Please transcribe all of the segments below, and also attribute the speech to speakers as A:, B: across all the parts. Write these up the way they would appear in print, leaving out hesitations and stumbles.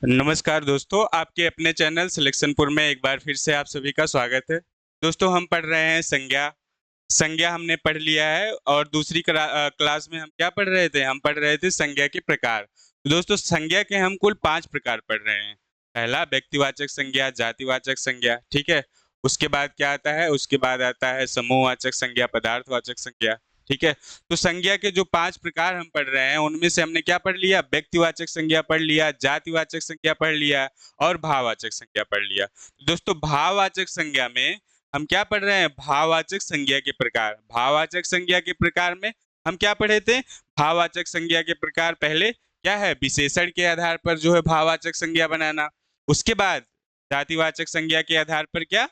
A: नमस्कार दोस्तों, आपके अपने चैनल सिलेक्शनपुर में एक बार फिर से आप सभी का स्वागत है। दोस्तों हम पढ़ रहे हैं संज्ञा। संज्ञा हमने पढ़ लिया है और दूसरी क्लास में हम क्या पढ़ रहे थे? हम पढ़ रहे थे संज्ञा के प्रकार। तो दोस्तों संज्ञा के हम कुल 5 प्रकार पढ़ रहे हैं। पहला व्यक्तिवाचक संज्ञा, जातिवाचक संज्ञा, ठीक है? उसके बाद क्या आता है? उसके बाद आता है समूहवाचक संज्ञा, पदार्थवाचक संज्ञा, ठीक है? तो संज्ञा के जो 5 प्रकार हम पढ़ रहे हैं उनमें से हमने क्या पढ़ लिया? व्यक्तिवाचक संज्ञा पढ़ लिया, जातिवाचक संज्ञा पढ़ लिया और भाववाचक संज्ञा पढ़ लिया। दोस्तों भाववाचक संज्ञा में हम क्या पढ़ रहे हैं? भाववाचक संज्ञा के प्रकार। भाववाचक संज्ञा के प्रकार में हम क्या पढ़े थे? भाववाचक संज्ञा के प्रकार पहले क्या है? विशेषण के आधार पर जो है भाववाचक संज्ञा बनाना। उसके बाद जातिवाचक संज्ञा के आधार पर क्या?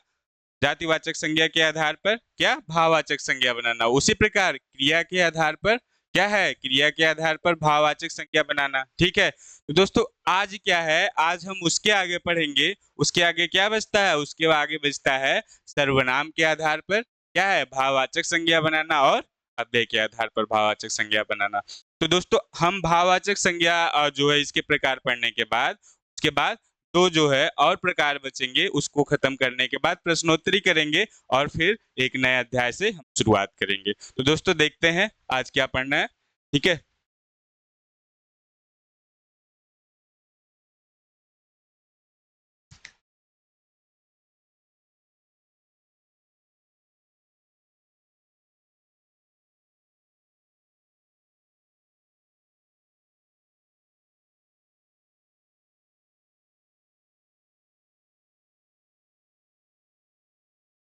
A: जातिवाचक संज्ञा के आधार पर क्या? भाववाचक संज्ञा बनाना। उसी प्रकार क्रिया के आधार पर क्या है? क्रिया के आधार पर भाववाचक संज्ञा बनाना, ठीक है? तो दोस्तों आज क्या है? आज हम उसके आगे पढ़ेंगे। उसके आगे क्या बचता है? उसके आगे बचता है सर्वनाम के आधार पर क्या है? भाववाचक संज्ञा बनाना और अव्यय के आधार पर भाववाचक संज्ञा बनाना। तो दोस्तों हम भाववाचक संज्ञा जो है इसके प्रकार पढ़ने के बाद उसके बाद तो जो है और प्रकार बचेंगे, उसको खत्म करने के बाद प्रश्नोत्तरी करेंगे और फिर एक नए अध्याय से हम शुरुआत करेंगे। तो दोस्तों देखते हैं आज क्या पढ़ना है, ठीक है?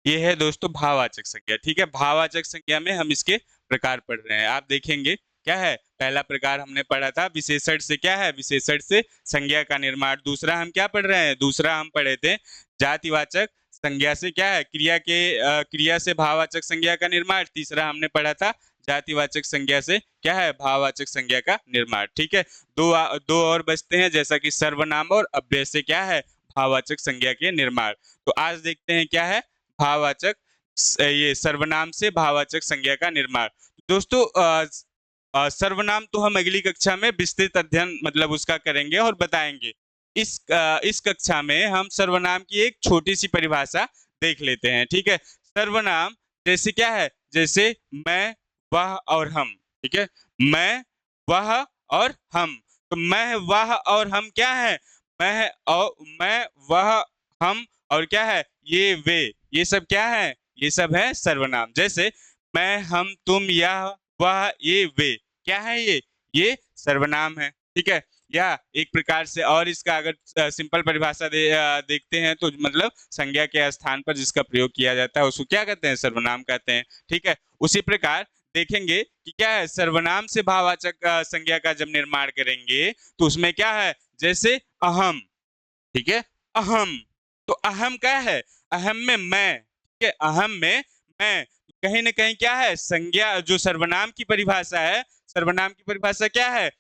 A: ये है दोस्तों भाववाचक संज्ञा, ठीक है? भाववाचक संज्ञा में हम इसके प्रकार पढ़ रहे हैं। आप देखेंगे क्या है? पहला प्रकार हमने पढ़ा था विशेषण से क्या है? विशेषण से संज्ञा का निर्माण। दूसरा हम क्या पढ़ रहे हैं? दूसरा हम पढ़े थे जातिवाचक संज्ञा से क्या है? क्रिया से भाववाचक संज्ञा का निर्माण। तीसरा हमने पढ़ा था जातिवाचक संज्ञा से क्या है? भाववाचक संज्ञा का निर्माण, ठीक है? दो और बचते हैं जैसा कि सर्वनाम और अव्यय से क्या है? भाववाचक संज्ञा के निर्माण। तो आज देखते हैं क्या है? भाववाचक ये सर्वनाम से भाववाचक संज्ञा का निर्माण। दोस्तों सर्वनाम तो हम अगली कक्षा में विस्तृत अध्ययन मतलब उसका करेंगे और बताएंगे। इस कक्षा में हम सर्वनाम की एक छोटी सी परिभाषा देख लेते हैं, ठीक है? सर्वनाम जैसे क्या है? जैसे मैं, वह और हम, ठीक है? मैं, वह और हम। तो मैं, वह और हम क्या है? मैं, वह, हम और क्या है? ये वे, ये सब क्या है? ये सब है सर्वनाम। जैसे मैं, हम, तुम, यह, वह, ये, वे, क्या है ये सर्वनाम है, ठीक है? या एक प्रकार से और इसका अगर सिंपल परिभाषा देखते हैं तो मतलब संज्ञा के स्थान पर जिसका प्रयोग किया जाता है उसको क्या कहते हैं? सर्वनाम कहते हैं, ठीक है? उसी प्रकार देखेंगे कि क्या है? सर्वनाम से भाववाचक संज्ञा का जब निर्माण करेंगे तो उसमें क्या है? जैसे अहम, ठीक है? अहम, तो अहम क्या है? अहम में मैं, ठीक है? अहम में मैं, कहीं ना कहीं क्या है? संज्ञा जो सर्वनाम की परिभाषा है, सर्वनाम की परिभाषा क्या है?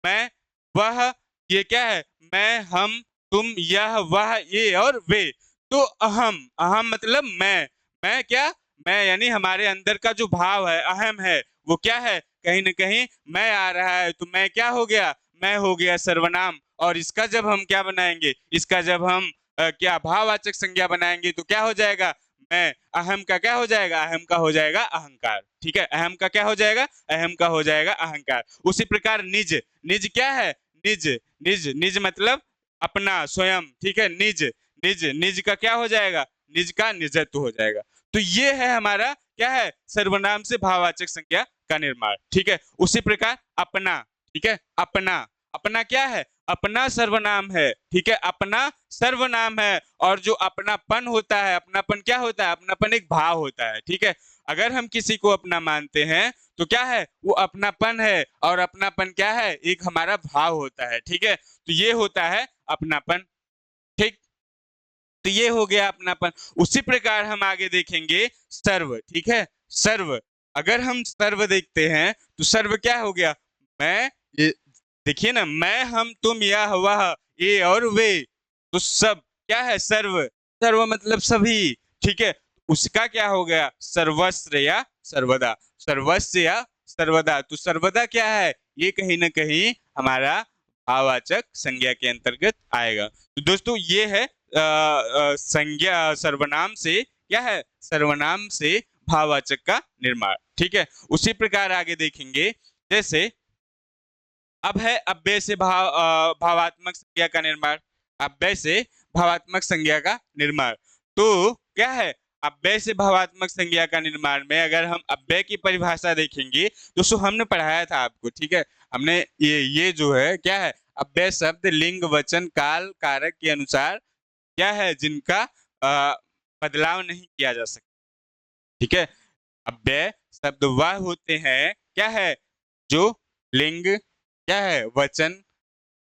A: मैं, वह, ये क्या है? मैं, हम, तुम, यह, वह, ये और वे। तो अहम, अहम मतलब मैं क्या? मैं यानी हमारे अंदर का जो भाव है, अहम है, वो क्या है? कहीं ना कहीं मैं आ रहा है, तो मैं क्या हो गया? मैं हो गया सर्वनाम। और इसका जब हम क्या बनाएंगे? इसका जब हम क्या भाववाचक संज्ञा बनाएंगे तो क्या हो जाएगा? मैं, अहम का क्या हो जाएगा? अहम का हो जाएगा अहंकार, ठीक है? अहम का क्या हो जाएगा? अहम का हो जाएगा अहंकार। उसी प्रकार निज, निज क्या है? निज, निज, निज मतलब अपना, स्वयं, ठीक है? निज, निज, निज का क्या हो जाएगा? निज का निजत्व हो जाएगा। तो ये है हमारा क्या है? सर्वनाम से भाववाचक संज्ञा का निर्माण, ठीक है? उसी प्रकार अपना, ठीक है? अपना, अपना क्या है? अपना सर्वनाम है, ठीक है? अपना सर्वनाम है। और जो अपनापन होता है, अपनापन क्या होता है? अपनापन एक भाव होता है, ठीक है? अगर हम किसी को अपना मानते हैं तो क्या है? वो अपनापन है। और अपनापन क्या है? एक हमारा भाव होता है, ठीक है? तो ये होता है अपनापन, ठीक? तो ये हो गया अपनापन। उसी प्रकार हम आगे देखेंगे सर्व, ठीक है? सर्व, अगर हम सर्व देखते हैं तो सर्व क्या हो गया? मैं, ये देखिए ना, मैं, हम, तुम, यह, वह, ये और वे, तो सब क्या है? सर्व, सर्व मतलब सभी, ठीक है? उसका क्या हो गया? सर्वस्व या सर्वदा, सर्वस्व या सर्वदा। तो सर्वदा क्या है? ये कहीं ना कहीं हमारा भाववाचक संज्ञा के अंतर्गत आएगा। तो दोस्तों ये है संज्ञा सर्वनाम से क्या है, सर्वनाम से भाववाचक का निर्माण। ठीक है, उसी प्रकार आगे देखेंगे, जैसे अब है अव्यय से भावात्मक संज्ञा का निर्माण। अव्यय से भावात्मक संज्ञा का निर्माण तो क्या है, अव्यय से भावात्मक संज्ञा का निर्माण में अगर हम अव्यय की परिभाषा देखेंगे, दोस्तों हमने पढ़ाया था आपको, ठीक है, हमने ये जो है क्या है, अव्यय शब्द लिंग वचन काल कारक के अनुसार क्या है, जिनका बदलाव नहीं किया जा सकता। ठीक है, अव्यय शब्द वह होते हैं क्या है, जो लिंग क्या है, वचन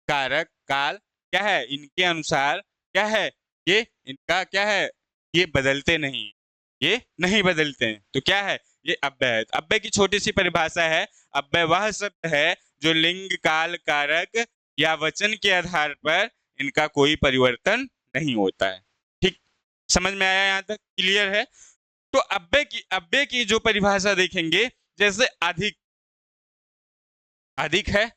A: कारक काल क्या है, इनके अनुसार क्या है, ये इनका क्या है, ये बदलते नहीं, ये नहीं बदलते हैं। तो क्या है, ये अव्यय है। अव्यय की छोटी सी परिभाषा है, अव्यय वह शब्द है जो लिंग काल कारक या वचन के आधार पर इनका कोई परिवर्तन नहीं होता है। ठीक, समझ में आया, यहाँ तक क्लियर है। तो अव्यय की जो परिभाषा देखेंगे, जैसे अधिक, अधिक है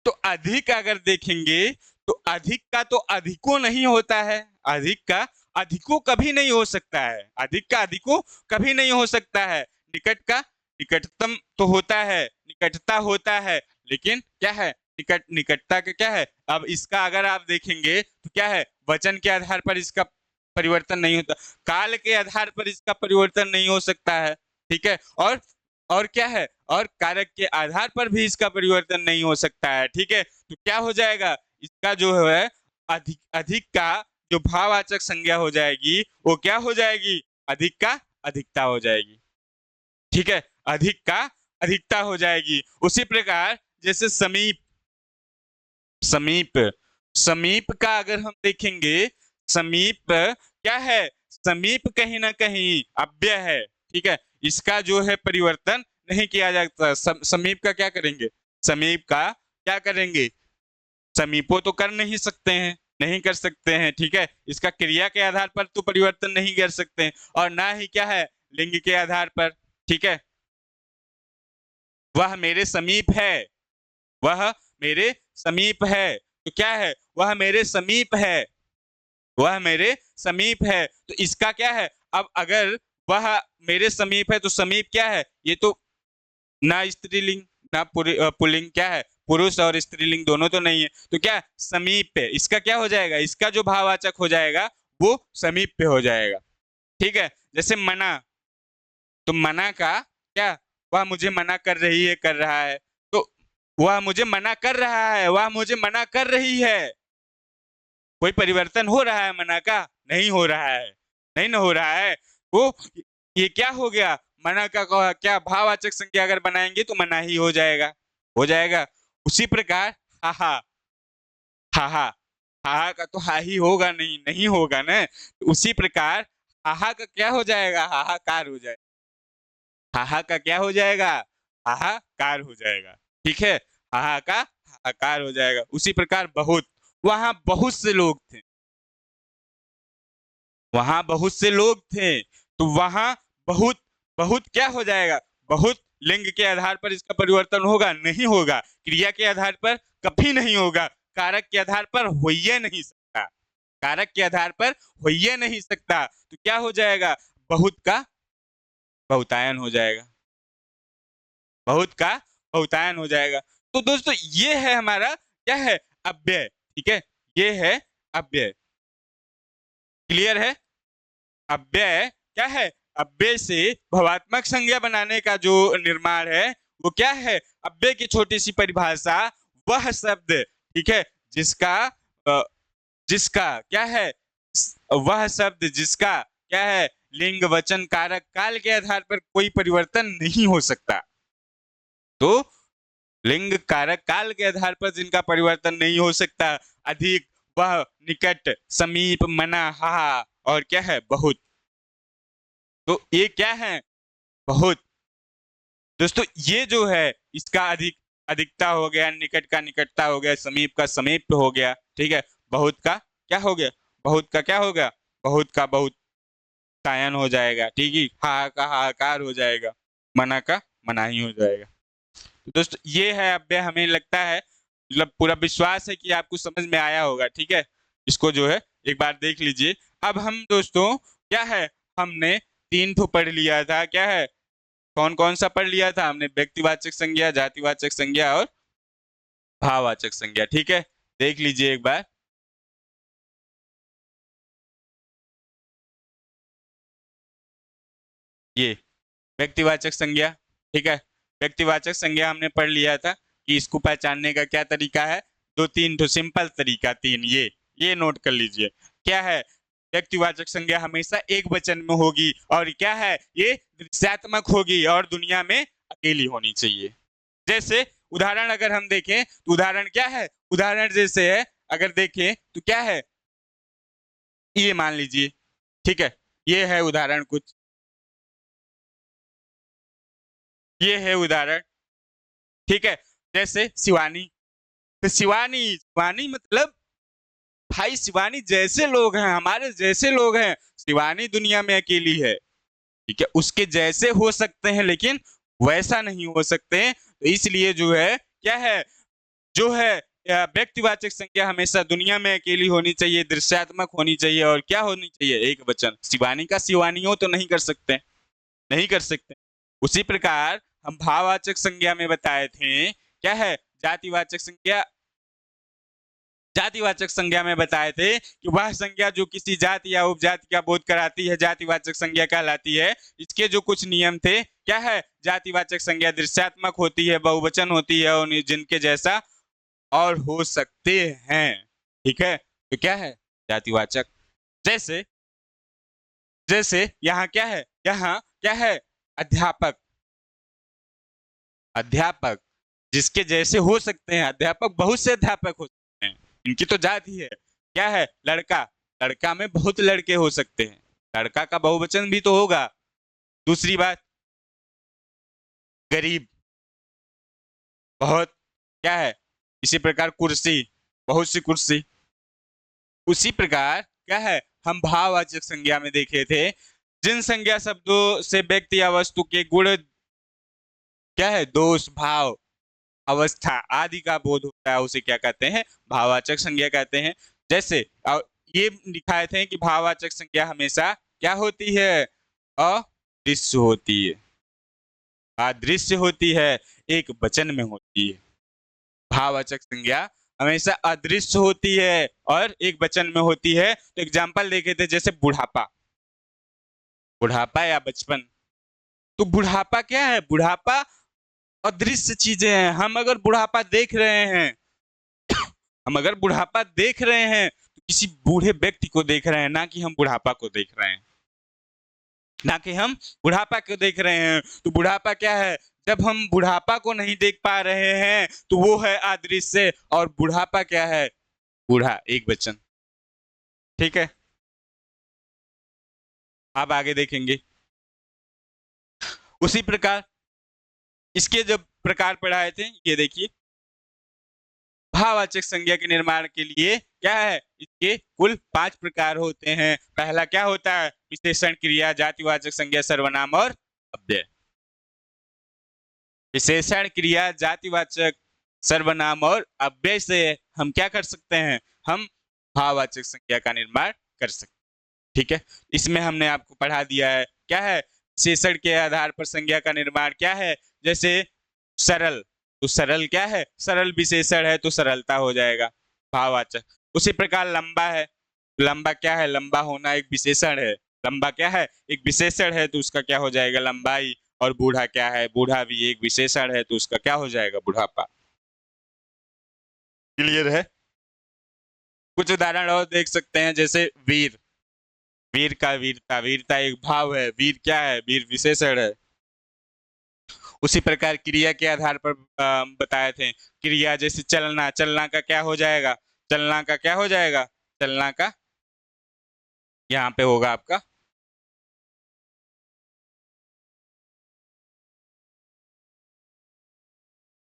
A: तो अधिक अगर देखेंगे तो अधिक का तो अधिको नहीं होता है, अधिक का अधिको कभी नहीं हो सकता है, अधिक का अधिको कभी नहीं हो सकता है। निकट का निकटतम तो होता है, निकटता होता है, लेकिन क्या है, निकटता का क्या है। अब इसका अगर आप देखेंगे तो क्या है, वचन के आधार पर इसका परिवर्तन नहीं होता, काल के आधार पर इसका परिवर्तन नहीं हो सकता है। ठीक है, और क्या है, और कारक के आधार पर भी इसका परिवर्तन नहीं हो सकता है। ठीक है, तो क्या हो जाएगा, इसका जो है अधिक, अधिक का जो भाववाचक संज्ञा हो जाएगी वो क्या हो जाएगी, अधिक का अधिकता हो जाएगी। ठीक है, अधिक का अधिकता हो जाएगी। उसी प्रकार जैसे समीप, समीप, समीप का अगर हम देखेंगे, समीप क्या है, समीप कहीं ना कहीं अव्यय है। ठीक है, इसका जो है परिवर्तन नहीं किया जाता। समीप का क्या करेंगे, समीप का क्या करेंगे, समीपो तो कर नहीं सकते हैं, नहीं कर सकते हैं। ठीक है, इसका क्रिया के आधार पर तो परिवर्तन नहीं कर सकते हैं, और ना ही क्या है, लिंग के आधार पर। ठीक है, वह मेरे समीप है, वह मेरे समीप है, तो क्या है, वह मेरे समीप है, वह मेरे समीप है। तो इसका क्या है, अब अगर वह मेरे समीप है तो समीप क्या है, ये तो ना स्त्रीलिंग ना पुल्लिंग, क्या है, पुरुष और स्त्रीलिंग दोनों तो नहीं है, तो क्या समीप पे इसका क्या हो जाएगा, इसका जो भाववाचक हो जाएगा वो समीप पे हो जाएगा। ठीक है, जैसे मना, तो मना का क्या, वह मुझे मना कर रही है, कर रहा है, तो वह मुझे मना कर रहा है, वह मुझे मना कर रही है, कोई परिवर्तन हो रहा है मना का, नहीं हो रहा है, नहीं ना हो रहा है। वो ये क्या हो गया, मना का क्या भाववाचक संज्ञा अगर बनाएंगे तो मना ही हो जाएगा, हो जाएगा। उसी प्रकार हाहा, हाहा, हाहा का तो हा ही होगा, नहीं नहीं होगा ना। तो उसी प्रकार हाहा का क्या हो जाएगा, हाहाकार हो जाएगा, हाहा का क्या हो जाएगा, हाहाकार हो जाएगा। ठीक है, हाहा का हाहाकार हो जाएगा। उसी प्रकार बहुत, वहां बहुत से लोग थे, वहां बहुत से लोग थे, तो वहां बहुत, बहुत क्या हो जाएगा, बहुत लिंग के आधार पर इसका परिवर्तन होगा, नहीं होगा, क्रिया के आधार पर कभी नहीं होगा, कारक के आधार पर हो ही नहीं सकता, कारक के आधार पर हो ही नहीं सकता। तो क्या हो जाएगा, बहुत का बहुतायन हो जाएगा, बहुत का बहुतायन हो जाएगा। तो दोस्तों ये है हमारा क्या है, अव्यय। ठीक है, ये है अव्यय, क्लियर है। अव्यय क्या है, अव्यय से भवात्मक संज्ञा बनाने का जो निर्माण है वो क्या है, अव्यय की छोटी सी परिभाषा, वह शब्द, ठीक है, जिसका जिसका क्या है, वह शब्द जिसका क्या है, लिंग वचन कारक काल के आधार पर कोई परिवर्तन नहीं हो सकता। तो लिंग कारक काल के आधार पर जिनका परिवर्तन नहीं हो सकता, अधिक, वह, निकट, समीप, मना, हा, और क्या है, बहुत। तो ये क्या है, बहुत। दोस्तों ये जो है इसका अधिक अधिकता हो गया, निकट का निकटता हो गया, समीप का समीप हो गया। ठीक है, बहुत का क्या हो गया, बहुत का क्या हो गया, बहुत का बहुत तायन हो जाएगा। ठीक है, हा का हाहाकार हो जाएगा, मना का मना ही हो जाएगा। तो दोस्तों ये है अव्यय, हमें लगता है मतलब पूरा विश्वास है कि आपको समझ में आया होगा। ठीक है, इसको जो है एक बार देख लीजिए। अब हम दोस्तों क्या है, हमने 3 ठो पढ़ लिया था। क्या है, कौन कौन सा पढ़ लिया था हमने? व्यक्तिवाचक संज्ञा, जातिवाचक संज्ञा और भाववाचक संज्ञा। ठीक है, देख लीजिए एक बार। ये व्यक्तिवाचक संज्ञा। ठीक है, व्यक्तिवाचक संज्ञा हमने पढ़ लिया था कि इसको पहचानने का क्या तरीका है। 2-3 तो सिंपल तरीका, 3 ये नोट कर लीजिए। क्या है, व्यक्तिवाचक संज्ञा हमेशा एक वचन में होगी और क्या है, ये दृश्यात्मक होगी और दुनिया में अकेली होनी चाहिए। जैसे उदाहरण अगर हम देखें तो उदाहरण क्या है, उदाहरण जैसे है अगर देखें तो क्या है, ये मान लीजिए। ठीक है, ये है उदाहरण कुछ, ये है उदाहरण। ठीक है, जैसे शिवानी। तो शिवानी, शिवानी मतलब भाई शिवानी जैसे लोग हैं, हमारे जैसे लोग हैं, शिवानी दुनिया में अकेली है। ठीक है, उसके जैसे हो सकते हैं लेकिन वैसा नहीं हो सकते हैं। तो इसलिए जो है क्या है, जो है व्यक्तिवाचक संज्ञा हमेशा दुनिया में अकेली होनी चाहिए, दृश्यात्मक होनी चाहिए और क्या होनी चाहिए, एक वचन। शिवानी का शिवानियों तो नहीं कर सकते, नहीं कर सकते। उसी प्रकार हम भाववाचक संज्ञा में बताए थे क्या है, जातिवाचक संज्ञा, जातिवाचक संज्ञा में बताए थे कि वह संज्ञा जो किसी जाति या उपजाति का बोध कराती है जातिवाचक संज्ञा कहलाती है। इसके जो कुछ नियम थे क्या है, जातिवाचक संज्ञा दृश्यात्मक होती है, बहुवचन होती है और जिनके जैसा और हो सकते हैं। ठीक है, तो क्या है जातिवाचक। जैसे जैसे यहाँ क्या है, यहाँ क्या है, अध्यापक। अध्यापक जिसके जैसे हो सकते हैं, अध्यापक बहुत से अध्यापक हो सकते हैं, इनकी तो जाति है। क्या है, लड़का, लड़का में बहुत लड़के हो सकते हैं, लड़का का बहुवचन भी तो होगा। दूसरी बात, गरीब, बहुत, क्या है, इसी प्रकार कुर्सी, बहुत सी कुर्सी। उसी प्रकार क्या है, हम भाववाचक संज्ञा में देखे थे जिन संज्ञा शब्दों से व्यक्ति या वस्तु के गुण, क्या है, दोष, भाव, अवस्था आदि का बोध होता है, उसे क्या कहते हैं, भाववाचक संज्ञा कहते हैं। जैसे ये दिखाए थे कि भाववाचक संज्ञा हमेशा क्या होती है, अदृश्य होती है, अदृश्य होती है, एक वचन में होती है। भाववाचक संज्ञा हमेशा अदृश्य होती है और एक वचन में होती है। तो एग्जाम्पल देखे थे, जैसे बुढ़ापा, बुढ़ापा या बचपन। तो बुढ़ापा क्या है, बुढ़ापा अदृश्य चीजें हैं। हम अगर बुढ़ापा देख रहे हैं, हम अगर बुढ़ापा देख रहे हैं तो किसी बूढ़े व्यक्ति को देख रहे हैं, ना कि हम बुढ़ापा को देख रहे हैं, ना कि हम बुढ़ापा को देख रहे हैं। तो बुढ़ापा क्या है, जब हम बुढ़ापा को नहीं देख पा रहे हैं तो वो है अदृश्य, और बुढ़ापा क्या है, बूढ़ा, एक वचन। ठीक है, आप आगे देखेंगे। उसी प्रकार इसके जब प्रकार पढ़ाए थे, ये देखिए, भाववाचक संज्ञा के निर्माण के लिए क्या है, इसके कुल 5 प्रकार होते हैं। पहला क्या होता है, विशेषण, क्रिया, जातिवाचक संज्ञा, सर्वनाम और अव्यय। विशेषण, क्रिया, जातिवाचक, सर्वनाम और अव्यय से हम क्या कर सकते हैं, हम भाववाचक संज्ञा का निर्माण कर सकते हैं। ठीक है, इसमें हमने आपको पढ़ा दिया है क्या है, विशेषण के आधार पर संज्ञा का निर्माण क्या है। जैसे सरल, तो सरल क्या है, सरल विशेषण है तो सरलता हो जाएगा भाववाचक। उसी प्रकार लंबा है, लंबा क्या है, लंबा होना एक विशेषण है, लंबा क्या है, एक विशेषण है तो उसका क्या हो जाएगा, लंबाई। और बूढ़ा क्या है, बूढ़ा भी एक विशेषण है तो उसका क्या हो जाएगा, बुढ़ापा। क्लियर है। कुछ उदाहरण और देख सकते हैं, जैसे वीर, वीर का वीरता, वीरता एक भाव है, वीर क्या है, वीर विशेषण है। उसी प्रकार क्रिया के आधार पर बताए थे, क्रिया जैसे चलना, चलना का क्या हो जाएगा, चलना का क्या हो जाएगा, चलना का यहाँ पे होगा आपका,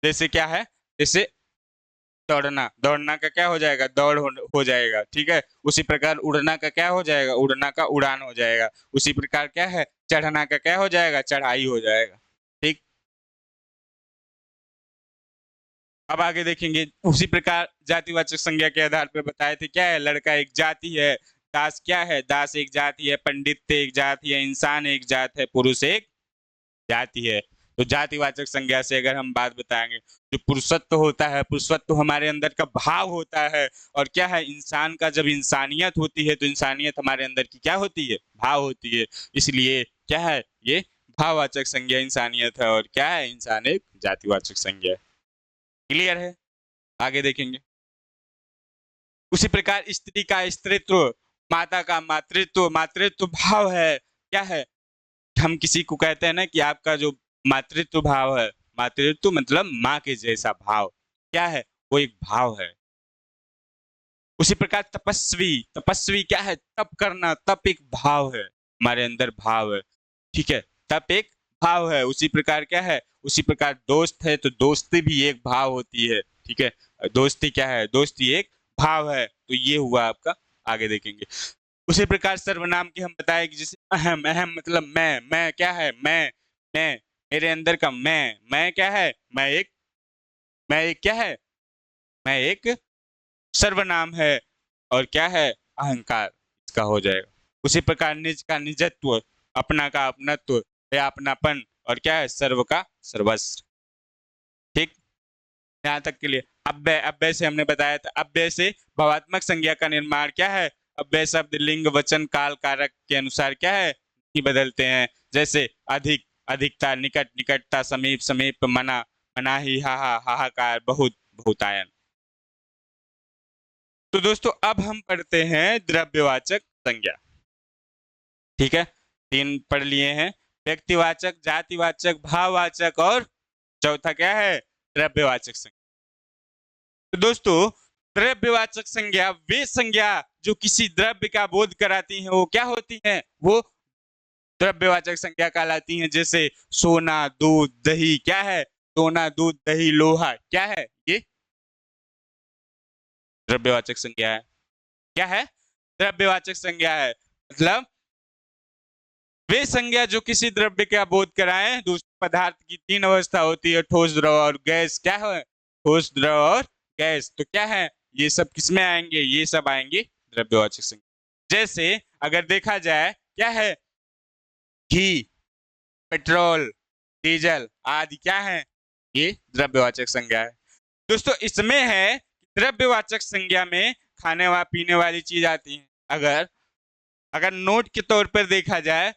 A: जैसे क्या है, जैसे दौड़ना, दौड़ना का क्या हो जाएगा, दौड़ हो जाएगा। ठीक है, उसी प्रकार उड़ना का क्या हो जाएगा, उड़ना का उड़ान हो जाएगा। उसी प्रकार क्या है, चढ़ना का क्या हो जाएगा, चढ़ाई हो जाएगा। ठीक, अब आगे देखेंगे उसी प्रकार जातिवाचक संज्ञा के आधार पर बताए थे। क्या है? लड़का एक जाति है, दास क्या है? दास एक जाति है, पंडित एक जाति है, इंसान एक जात है, पुरुष एक जाति है। तो जातिवाचक संज्ञा से अगर हम बात बताएंगे, जो पुरुषत्व होता है, पुरुषत्व हमारे अंदर का भाव होता है। और क्या है? इंसान का जब इंसानियत होती है तो इंसानियत हमारे अंदर की क्या होती है? भाव होती है। इसलिए क्या है? ये भाववाचक संज्ञा इंसानियत है। और क्या है? इंसान एक जातिवाचक संज्ञा है। क्लियर है? आगे देखेंगे उसी प्रकार स्त्री का स्त्रीत्व, माता का मातृत्व, मातृत्व भाव है। क्या है? हम किसी को कहते हैं ना कि आपका जो मातृत्व भाव है, मातृत्व मतलब माँ के जैसा भाव, क्या है? वो एक भाव है। उसी प्रकार तपस्वी, तपस्वी क्या है? तप करना, तप एक भाव है, हमारे अंदर भाव है। ठीक है, तप एक भाव है। उसी प्रकार क्या है? उसी प्रकार दोस्त है तो दोस्ती भी एक भाव होती है। ठीक है, दोस्ती क्या है? दोस्ती एक भाव है। तो ये हुआ आपका। आगे देखेंगे उसी प्रकार सर्वनाम की हम बताए कि जैसे अहम, अहम मतलब मैं क्या है? मैं मेरे अंदर का मैं क्या है? मैं एक क्या है? मैं एक सर्वनाम है। और क्या है? अहंकार इसका हो जाएगा। उसी प्रकार निज का निजत्व, अपना का अपनत्व या अपनापन, और क्या है? सर्व का सर्वस्व। ठीक, यहाँ तक के लिए अव्यय, अव्यय से हमने बताया था। अव्यय से भावात्मक संज्ञा का निर्माण क्या है? अव्यय शब्द लिंग वचन काल कारक के अनुसार क्या है? नहीं बदलते हैं। जैसे अधिक, अधिकता, निकट, निकटता, समीप, समीप, मना, मनाही, हाहा, हाहाकार, बहुत, बहुतायन। तो दोस्तों अब हम पढ़ते हैं द्रव्यवाचक संज्ञा। ठीक है, 3 पढ़ लिए हैं, व्यक्तिवाचक, जातिवाचक, भाववाचक, और चौथा क्या है? द्रव्यवाचक संज्ञा। तो दोस्तों द्रव्यवाचक संज्ञा वे संज्ञा जो किसी द्रव्य का बोध कराती हैं, वो क्या होती हैं? वो द्रव्यवाचक संज्ञा कहलाती हैं। जैसे सोना, दूध, दही, क्या है? सोना, दूध, दही, लोहा, क्या है? ये द्रव्यवाचक संज्ञा है। क्या है? द्रव्यवाचक संज्ञा है। मतलब वे संज्ञा जो किसी द्रव्य का बोध कराएं। दूसरे पदार्थ की 3 अवस्था होती है, ठोस, द्रव और गैस। क्या है? ठोस, द्रव और गैस। तो क्या है? ये सब किसमें आएंगे? ये सब आएंगे द्रव्यवाचक संज्ञा। जैसे अगर देखा जाए, क्या है? घी, पेट्रोल, डीजल आदि, क्या है? ये द्रव्यवाचक संज्ञा है। दोस्तों इसमें है द्रव्यवाचक संज्ञा में खाने वा पीने वाली चीज आती है। अगर अगर नोट के तौर पर देखा जाए,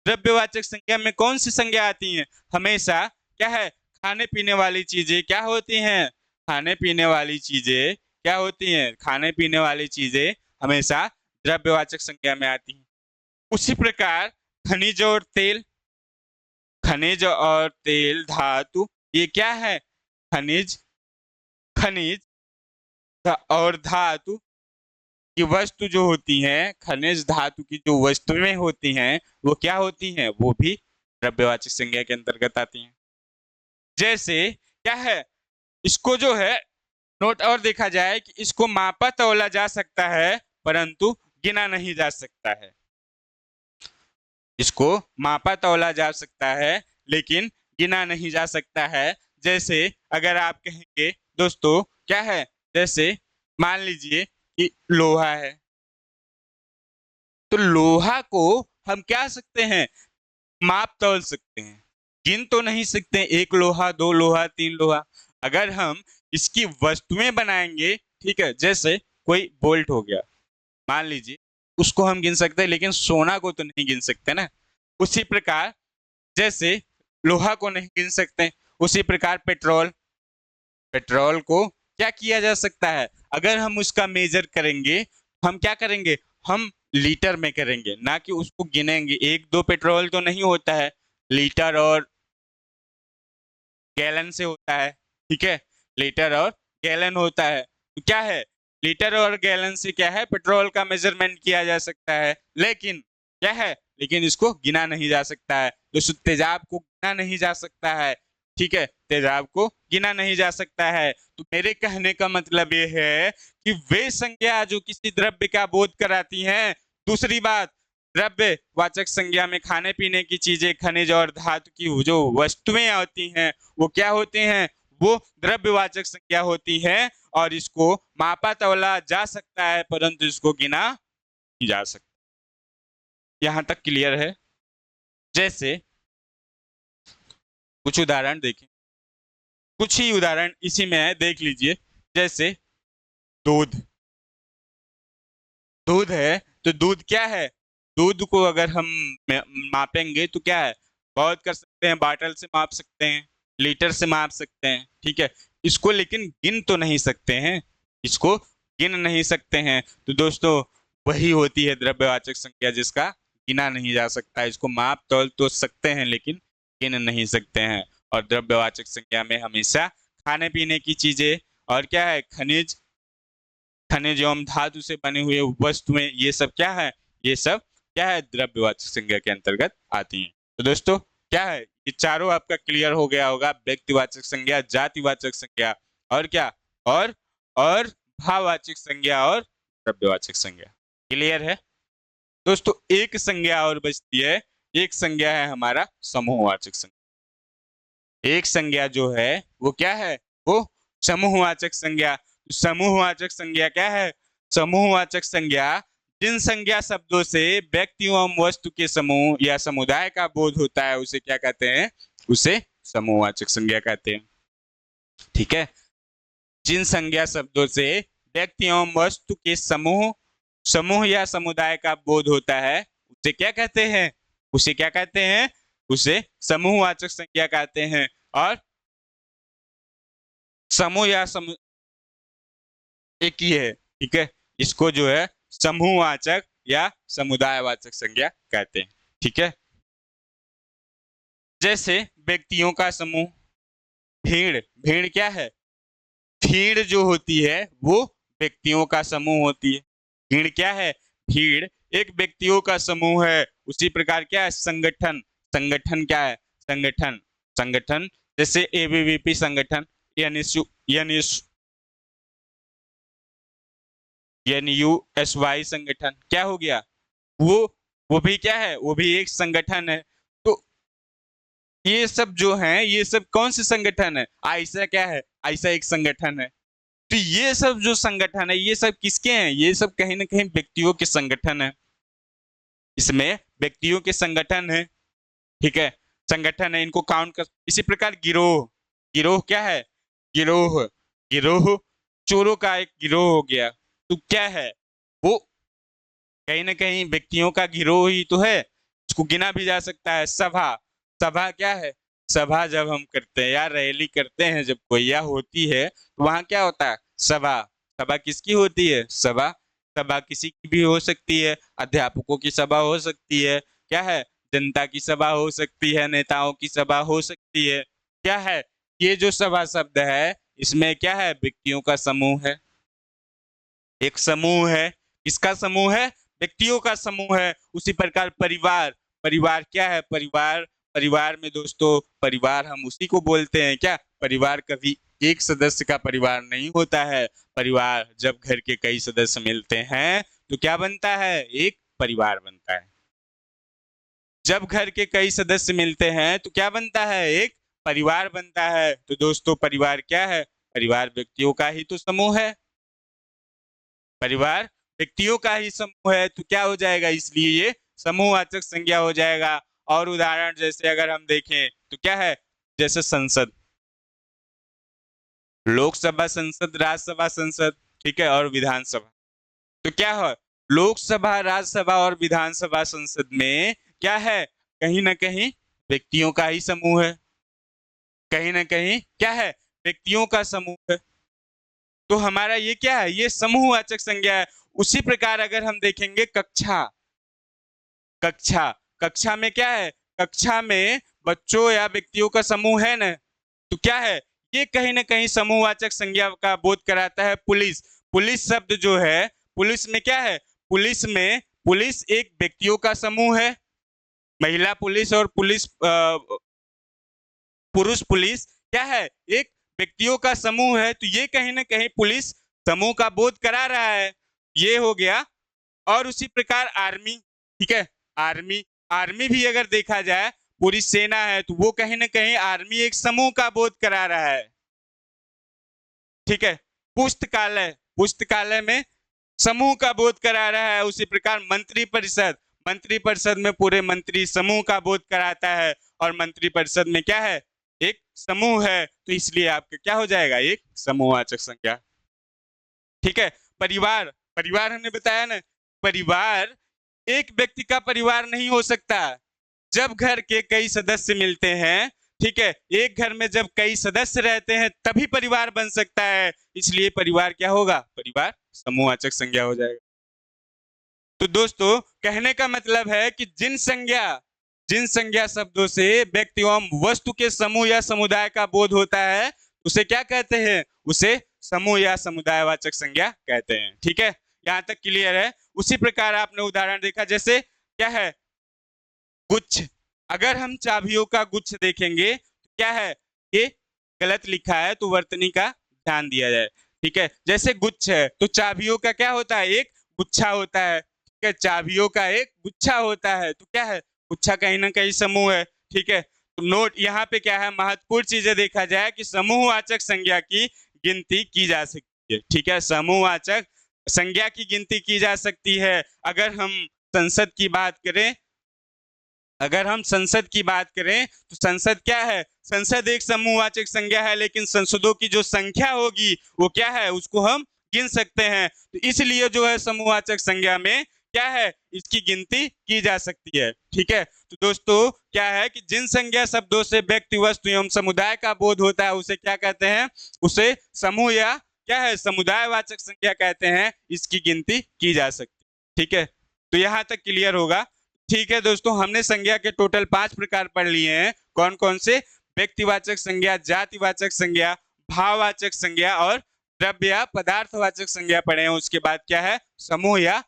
A: द्रव्यवाचक संज्ञा में कौन सी संज्ञा आती है? हमेशा क्या है? खाने पीने वाली चीजें क्या होती हैं? खाने पीने वाली चीजें क्या होती हैं? खाने पीने वाली चीजें हमेशा द्रव्यवाचक संज्ञा में आती हैं। उसी प्रकार खनिज और तेल, खनिज और तेल, धातु, ये क्या है? खनिज, खनिज और धातु की वस्तु जो होती हैं, खनिज धातु की जो वस्तुएं होती हैं, वो क्या होती हैं? वो भी द्रव्यवाचक संज्ञा के अंतर्गत आती हैं। जैसे क्या है? इसको जो है नोट और देखा जाए कि इसको मापा तौला जा सकता है परंतु गिना नहीं जा सकता है। इसको मापा तौला जा सकता है लेकिन गिना नहीं जा सकता है। जैसे अगर आप कहेंगे दोस्तों, क्या है? जैसे मान लीजिए कि लोहा है, तो लोहा को हम क्या सकते हैं? माप तौल सकते हैं, गिन तो नहीं सकते 1 लोहा, 2 लोहा, 3 लोहा। अगर हम इसकी वस्तुएं बनाएंगे, ठीक है, जैसे कोई बोल्ट हो गया, मान लीजिए, उसको हम गिन सकते हैं लेकिन सोना को तो नहीं गिन सकते ना। उसी प्रकार जैसे लोहा को नहीं गिन सकते, उसी प्रकार पेट्रोल, पेट्रोल को क्या किया जा सकता है? अगर हम उसका मेजर करेंगे, हम क्या करेंगे? हम लीटर में करेंगे, ना कि उसको गिनेंगे। 1-2 पेट्रोल तो नहीं होता है, लीटर और गैलन से होता है। ठीक है, लीटर और गैलन होता है। तो क्या है? लीटर और गैलन से क्या है? पेट्रोल का मेजरमेंट किया जा सकता है, लेकिन क्या है? लेकिन इसको गिना नहीं जा सकता है। तो तेजाब को गिना नहीं जा सकता है। ठीक है, तेजाब को गिना नहीं जा सकता है। तो मेरे कहने का मतलब ये है कि वे संज्ञा जो किसी द्रव्य का बोध कराती हैं। दूसरी बात, द्रव्यवाचक संज्ञा में खाने पीने की चीजें, खनिज और धातु की जो वस्तुएं आती हैं, वो क्या होती हैं? वो द्रव्यवाचक संज्ञा होती है और इसको मापा तौला जा सकता है परंतु इसको गिना नहीं जा सकता। यहां तक क्लियर है? जैसे कुछ उदाहरण देखें, कुछ ही उदाहरण इसी में है, देख लीजिए। जैसे दूध, दूध है तो दूध क्या है, दूध को अगर हम मापेंगे तो क्या है, बहुत कर सकते हैं, बाटल से माप सकते हैं, लीटर से माप सकते हैं, ठीक है। इसको लेकिन गिन तो नहीं सकते हैं, इसको गिन नहीं सकते हैं। तो दोस्तों वही होती है द्रव्यवाचक संज्ञा जिसका गिना नहीं जा सकता। इसको माप तौल तो सकते हैं लेकिन गिन नहीं सकते हैं। और द्रव्यवाचक संज्ञा में हमेशा खाने पीने की चीजें और क्या है, खनिज, खनिज एवं धातु से बने हुए वस्तुएं, ये सब क्या है, ये सब क्या है, द्रव्यवाचक संज्ञा के अंतर्गत आती हैं। तो दोस्तों क्या है, ये चारों आपका क्लियर हो गया होगा, व्यक्तिवाचक संज्ञा, जातिवाचक संज्ञा और क्या, और भाववाचक संज्ञा और द्रव्यवाचक संज्ञा। क्लियर है दोस्तों? एक संज्ञा और बचती है, एक संज्ञा है हमारा समूहवाचक संज्ञा। एक संज्ञा जो है वो क्या है, वो समूहवाचक संज्ञा। समूहवाचक संज्ञा क्या है, समूहवाचक संज्ञा जिन संज्ञा शब्दों से व्यक्तियों एवं वस्तु के समूह या समुदाय का बोध होता है उसे क्या कहते हैं, उसे समूहवाचक संज्ञा कहते हैं। ठीक है, जिन संज्ञा शब्दों से व्यक्ति एवं वस्तु के समूह या समुदाय का बोध होता है उसे क्या कहते हैं, उसे क्या कहते हैं, उसे समूहवाचक संज्ञा कहते हैं। और समूह या एक ही है, ठीक है, इसको जो है समूहवाचक या समुदायवाचक संज्ञा कहते हैं। ठीक है, जैसे व्यक्तियों का समूह, भीड़, भीड़ क्या है, भीड़ जो होती है वो व्यक्तियों का समूह होती है। भीड़ क्या है, भीड़ एक व्यक्तियों का समूह है। उसी प्रकार क्या है, संगठन, संगठन क्या है, संगठन, संगठन जैसे एबीवीपी संगठन, एनयूएसवाई संगठन, क्या हो गया, वो भी क्या है, वो भी एक संगठन है। तो ये सब जो है, ये सब कौन से संगठन है, आइसा क्या है, आइसा एक संगठन है। तो ये सब जो संगठन है ये सब किसके हैं, ये सब कहीं ना कहीं व्यक्तियों के संगठन है, इसमें व्यक्तियों के संगठन है। ठीक है, संगठन है, इनको काउंट कर। इसी प्रकार गिरोह, गिरोह क्या है, गिरोह, गिरोह चोरों का एक गिरोह हो गया। तो क्या है, वो कहीं ना कहीं व्यक्तियों का गिरोह ही तो है, इसको गिना भी जा सकता है। सभा, सभा क्या है, सभा जब हम करते हैं या रैली करते हैं, जब कोई या होती है तो वहां क्या होता है, सभा। सभा किसकी होती है, सभा, सभा किसी की भी हो सकती है, अध्यापकों की सभा हो सकती है, क्या है, जनता की सभा हो सकती है, नेताओं की सभा हो सकती है। क्या है, ये जो सभा शब्द है इसमें क्या है, व्यक्तियों का समूह है, एक समूह है। किसका समूह है, व्यक्तियों का समूह है। उसी प्रकार परिवार, परिवार क्या है, परिवार, परिवार में दोस्तों, परिवार हम उसी को बोलते हैं क्या, परिवार कभी एक सदस्य का परिवार नहीं होता है। परिवार जब घर के कई सदस्य मिलते हैं तो क्या बनता है, एक परिवार बनता है। जब घर के कई सदस्य मिलते हैं तो क्या बनता है, एक परिवार बनता है। तो दोस्तों परिवार क्या है, परिवार व्यक्तियों का ही तो समूह है, परिवार व्यक्तियों का ही समूह है। तो क्या हो जाएगा, इसलिए ये समूहवाचक संज्ञा हो जाएगा। और उदाहरण जैसे अगर हम देखें तो क्या है, जैसे संसद, लोकसभा संसद, राज्यसभा संसद, ठीक है, और विधानसभा। तो क्या है, लोकसभा, राज्यसभा और विधानसभा संसद में क्या है, कहीं ना कहीं व्यक्तियों का ही समूह है, कहीं ना कहीं क्या है, व्यक्तियों का समूह है। तो हमारा ये क्या है, ये समूहवाचक संज्ञा है। उसी प्रकार अगर हम देखेंगे कक्षा, कक्षा, कक्षा में क्या है, कक्षा में बच्चों या व्यक्तियों का समूह है ना। तो क्या है, ये कहीं ना कहीं समूहवाचक संज्ञा का बोध कराता है। पुलिस, पुलिस शब्द जो है, पुलिस में क्या है, पुलिस में, पुलिस एक व्यक्तियों का समूह है, महिला पुलिस और पुलिस पुरुष पुलिस क्या है, एक व्यक्तियों का समूह है। तो ये कहीं ना कहीं पुलिस समूह का बोध करा रहा है, ये हो गया। और उसी प्रकार आर्मी, ठीक है, आर्मी, आर्मी भी अगर देखा जाए पूरी सेना है तो वो कहीं ना कहीं आर्मी एक समूह का बोध करा रहा है। ठीक है। पुस्तकालय, पुस्तकालय में समूह का बोध करा रहा है। उसी प्रकार मंत्री परिषद, मंत्री परिषद में पूरे मंत्री समूह का बोध कराता है, और मंत्री परिषद में क्या है, एक समूह है, तो इसलिए आपका क्या हो जाएगा, एक समूहवाचक संज्ञा। ठीक है। परिवार, परिवार हमने बताया ना, परिवार एक व्यक्ति का परिवार नहीं हो सकता। जब घर के कई सदस्य मिलते हैं, ठीक है, एक घर में जब कई सदस्य रहते हैं तभी परिवार बन सकता है, इसलिए परिवार क्या होगा, परिवार समूहवाचक संज्ञा हो जाएगा। तो दोस्तों कहने का मतलब है कि जिन संज्ञा शब्दों से व्यक्ति एवं वस्तु के समूह या समुदाय का बोध होता है, उसे क्या कहते हैं, उसे समूह या समुदायवाचक संज्ञा कहते हैं। ठीक है, यहां तक क्लियर है। उसी प्रकार आपने उदाहरण देखा, जैसे क्या है, गुच्छ। अगर हम चाबियों का गुच्छ देखेंगे तो क्या है, ये गलत लिखा है, तो वर्तनी का ध्यान दिया जाए। ठीक है, जैसे गुच्छ है तो चाबियों का क्या होता है, एक गुच्छा होता है। ठीक है, चाबियों का एक गुच्छा होता है, तो क्या है, गुच्छा कहीं ना कहीं समूह है। ठीक है, तो नोट यहाँ पे क्या है, महत्वपूर्ण चीजें देखा जाए कि समूहवाचक संज्ञा की गिनती की जा सकती है। ठीक है, समूहवाचक संज्ञा की गिनती की जा सकती है। अगर हम संसद की बात करें, अगर हम संसद की बात करें तो संसद क्या है, संसद एक समूहवाचक संज्ञा है, लेकिन संसदों की जो संख्या होगी वो क्या है, उसको हम गिन सकते हैं। तो इसलिए जो है समूहवाचक संज्ञा में क्या है, इसकी गिनती की जा सकती है। ठीक है, तो दोस्तों क्या है कि जिन संज्ञा शब्दों से व्यक्ति, वस्तु एवं समुदाय का बोध होता है उसे क्या कहते हैं, उसे समूह या क्या है, समुदायवाचक संज्ञा कहते हैं। इसकी गिनती की जा सकती है। ठीक है, तो यहां तक क्लियर होगा। ठीक है दोस्तों, हमने संज्ञा के टोटल 5 प्रकार पढ़ लिए हैं। कौन कौन से, व्यक्तिवाचक संज्ञा, जातिवाचक संज्ञा, भाववाचक संज्ञा और द्रव्य या पदार्थवाचक संज्ञा पढ़े हैं। उसके बाद क्या है, समूह या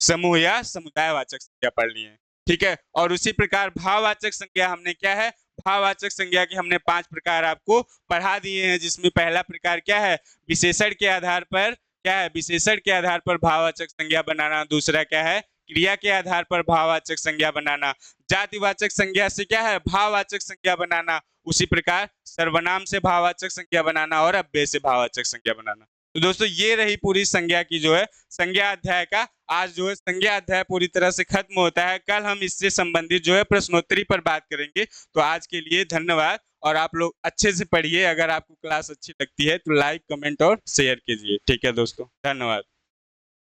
A: समुदायवाचक संज्ञा पढ़ लिए हैं। ठीक है, और उसी प्रकार भाववाचक संज्ञा हमने क्या है, भाववाचक संज्ञा के हमने 5 प्रकार आपको पढ़ा दिए हैं, जिसमें पहला प्रकार क्या है, विशेषण के आधार पर क्या है, विशेषण के आधार पर भाववाचक संज्ञा बनाना। दूसरा क्या है, क्रिया के आधार पर भाववाचक संज्ञा बनाना। जातिवाचक संज्ञा से क्या है, भाववाचक संज्ञा बनाना। उसी प्रकार सर्वनाम से भाववाचक संज्ञा बनाना और अव्यय से भाववाचक संज्ञा बनाना। तो दोस्तों ये रही पूरी संज्ञा की जो है संज्ञा अध्याय का। आज जो है संज्ञा अध्याय पूरी तरह से खत्म होता है। कल हम इससे संबंधित जो है प्रश्नोत्तरी पर बात करेंगे। तो आज के लिए धन्यवाद, और आप लोग अच्छे से पढ़िए। अगर आपको क्लास अच्छी लगती है तो लाइक, कमेंट और शेयर कीजिए। ठीक है दोस्तों, धन्यवाद।